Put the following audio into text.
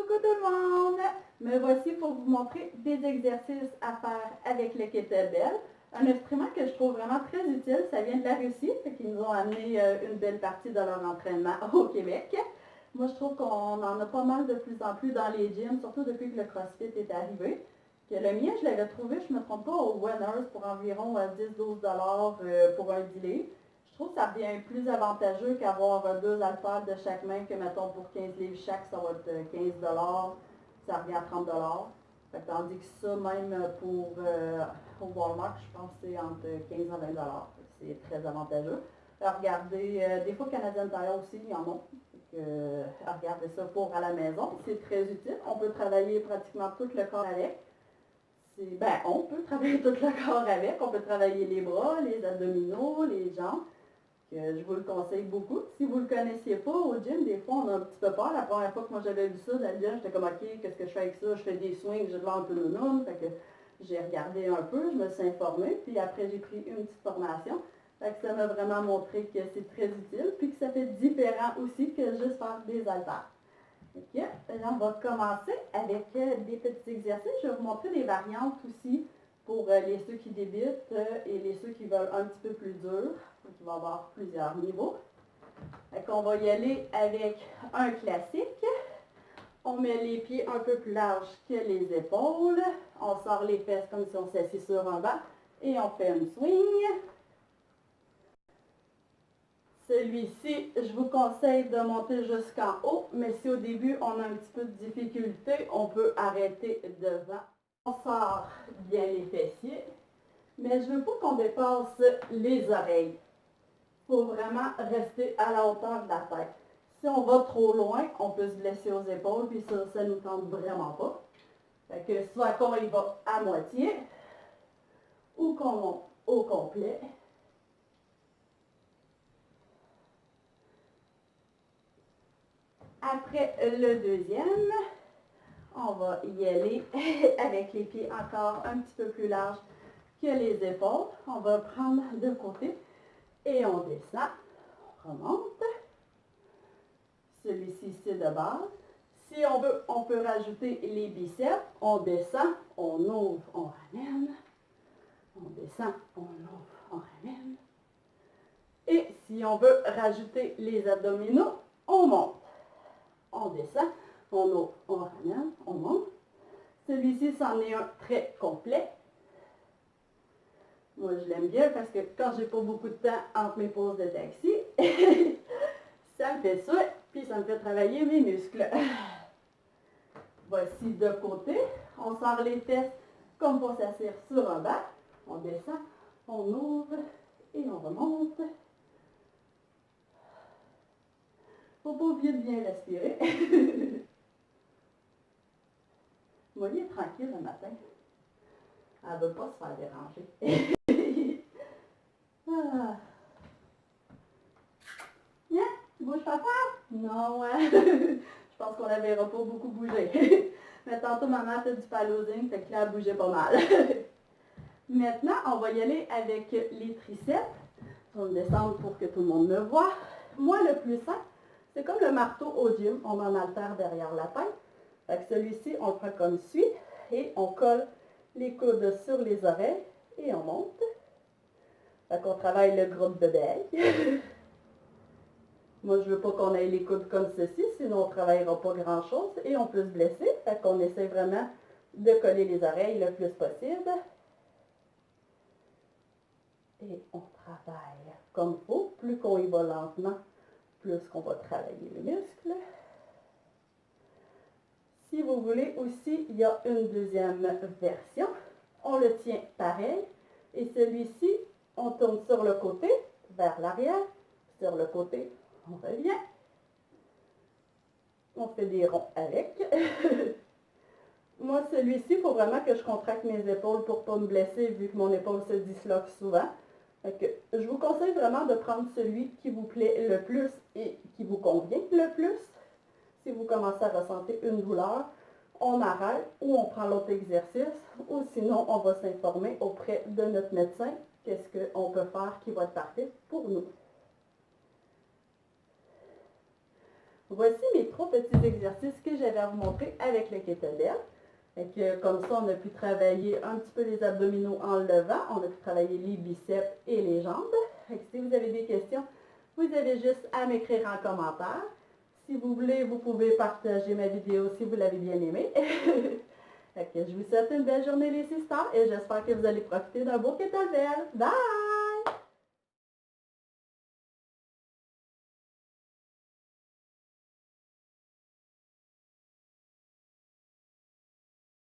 Coucou tout le monde! Me voici pour vous montrer des exercices à faire avec le kettlebell. Un instrument que je trouve vraiment très utile, ça vient de la Russie, fait qu'ils nous ont amené une belle partie de leur entraînement au Québec. Moi, je trouve qu'on en a pas mal de plus en plus dans les gyms, surtout depuis que le CrossFit est arrivé. Que le mien, je l'avais trouvé, je ne me trompe pas, au Winners pour environ 10-12$ pour un 10 livres. Je trouve que ça devient plus avantageux qu'avoir deux haltères de chaque main, que mettons pour 15 livres chaque, ça va être 15$, ça revient à 30$. Fait que tandis que ça, même pour au Walmart, je pense que c'est entre 15 et 20$. C'est très avantageux. Regardez, des fois Canadian Tire aussi, il y en a. Regardez ça pour à la maison. C'est très utile. On peut travailler pratiquement tout le corps avec. On peut travailler tout le corps avec. On peut travailler les bras, les abdominaux, les jambes. Je vous le conseille beaucoup. Si vous ne le connaissiez pas au gym, des fois on a un petit peu peur. La première fois que moi j'avais vu ça dans le gym, j'étais comme ok, qu'est-ce que je fais avec ça? Je fais des swings, je lance un peu le nom. Fait que j'ai regardé un peu, je me suis informée, puis après j'ai pris une petite formation. Fait que ça m'a vraiment montré que c'est très utile, puis que ça fait différent aussi que juste faire des haltères. Ok, là on va commencer avec des petits exercices. Je vais vous montrer des variantes aussi pour les ceux qui débutent et les ceux qui veulent un petit peu plus dur. Donc, il va y avoir plusieurs niveaux. On va y aller avec un classique. On met les pieds un peu plus larges que les épaules. On sort les fesses comme si on s'assit sur un banc. Et on fait un swing. Celui-ci, je vous conseille de monter jusqu'en haut. Mais si au début, on a un petit peu de difficulté, on peut arrêter devant. On sort bien les fessiers. Mais je ne veux pas qu'on dépasse les oreilles. Il faut vraiment rester à la hauteur de la tête. Si on va trop loin, on peut se blesser aux épaules, puis ça ne nous tente vraiment pas. Fait que soit qu'on y va à moitié, ou qu'on monte au complet. Après le deuxième, on va y aller avec les pieds encore un petit peu plus larges que les épaules. On va prendre de côté et on descend. On remonte. Celui-ci, c'est de base. Si on veut, on peut rajouter les biceps. On descend, on ouvre, on ramène. On descend, on ouvre, on ramène. Et si on veut rajouter les abdominaux, on monte. On descend, on ouvre, on ramène, on monte. Celui-ci, c'en est un très complet. Moi, je l'aime bien parce que quand j'ai pas beaucoup de temps entre mes pauses de taxi, ça me fait ça, puis ça me fait travailler mes muscles. Voici de côté, on sort les fesses comme pour s'asseoir sur un banc. On descend, on ouvre et on remonte. Faut pas oublier de bien respirer. Vous voyez, tranquille le matin. Elle ne veut pas se faire déranger. Ah. Viens, tu bouges pas fort? Non, ouais. Je pense qu'on la verra pas beaucoup bouger. Mais tantôt, maman a fait du palosing, fait que là, elle bougeait pas mal. Maintenant, on va y aller avec les triceps. On va descendre pour que tout le monde me voit. Moi, le plus simple, c'est comme le marteau au gym. On en altère derrière la tête. Fait que celui-ci, on le prend comme suit. Et on colle les coudes sur les oreilles. Et on monte. Fait qu'on travaille le groupe de beige. Moi, je veux pas qu'on ait les coudes comme ceci, sinon on ne travaillera pas grand-chose et on peut se blesser. Fait qu'on essaie vraiment de coller les oreilles le plus possible. Et on travaille comme il faut. Plus qu'on y va lentement, plus qu'on va travailler les muscles. Si vous voulez aussi, il y a une deuxième version. On le tient pareil. Et celui-ci, on tourne sur le côté, vers l'arrière. Sur le côté, on revient. On fait des ronds avec. Moi, celui-ci, il faut vraiment que je contracte mes épaules pour ne pas me blesser, vu que mon épaule se disloque souvent. Je vous conseille vraiment de prendre celui qui vous plaît le plus et qui vous convient le plus. Si vous commencez à ressentir une douleur, on arrête ou on prend l'autre exercice, ou sinon on va s'informer auprès de notre médecin qu'est-ce qu'on peut faire qui va être parfait pour nous. Voici mes 3 petits exercices que j'avais à vous montrer avec le kettlebell. Comme ça, on a pu travailler un petit peu les abdominaux en levant, on a pu travailler les biceps et les jambes. Si vous avez des questions, vous avez juste à m'écrire en commentaire. Si vous voulez, vous pouvez partager ma vidéo si vous l'avez bien aimée. Je vous souhaite une belle journée les sisters et j'espère que vous allez profiter d'un beau kettlebell. Bye!